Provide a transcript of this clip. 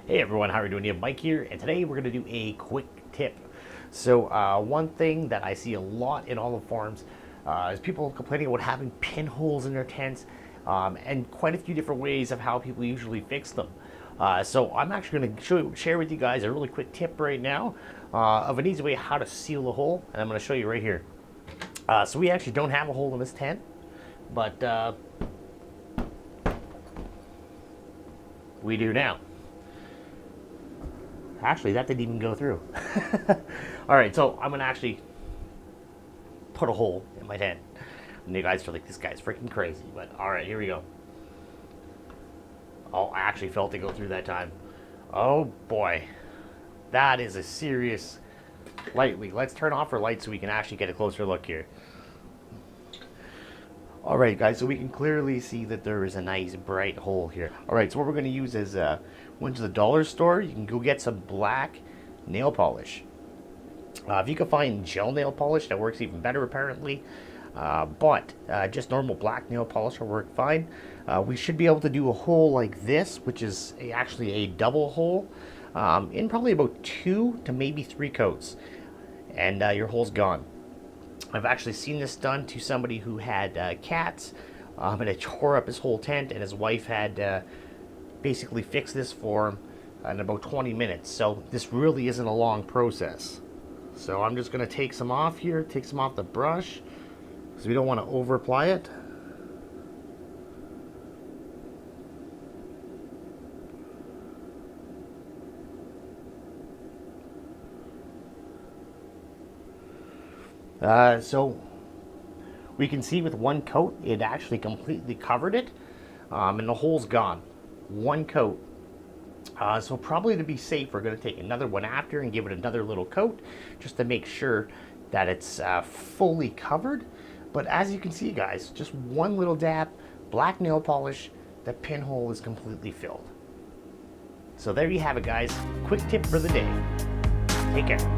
Hey everyone, how are you doing? You have Mike here, and today we're going to do a quick tip. So one thing that I see a lot in all the forums is people complaining about having pinholes in their tents, and quite a few different ways of how people usually fix them. So I'm actually going to share with you guys a really quick tip right now of an easy way how to seal a hole, and I'm going to show you right here. So we actually don't have a hole in this tent, but we do now. Actually, that didn't even go through. All right, so I'm gonna actually put a hole in my tent. And you guys are like, this guy's freaking crazy. But all right, here we go. Oh, I actually felt it go through that time. Oh boy, that is a serious light leak. Let's turn off our lights so we can actually get a closer look here. All right, guys, so we can clearly see that there is a nice bright hole here. All right, so what we're going to use is went to the dollar store. You can go get some black nail polish. If you can find gel nail polish, that works even better apparently. But just normal black nail polish will work fine. We should be able to do a hole like this, which is actually a double hole, in probably about 2 to maybe 3 coats. And your hole's gone. I've actually seen this done to somebody who had cats, and it tore up his whole tent, and his wife had basically fixed this for him in about 20 minutes. So this really isn't a long process. So I'm just going to take some off here, take some off the brush, because we don't want to over apply it. So we can see with one coat, it actually completely covered it, and the hole's gone. One coat. So probably to be safe, we're going to take another one after and give it another little coat, just to make sure that it's fully covered. But as you can see, guys, just one little dab, black nail polish, the pinhole is completely filled. So there you have it, guys. Quick tip for the day. Take care.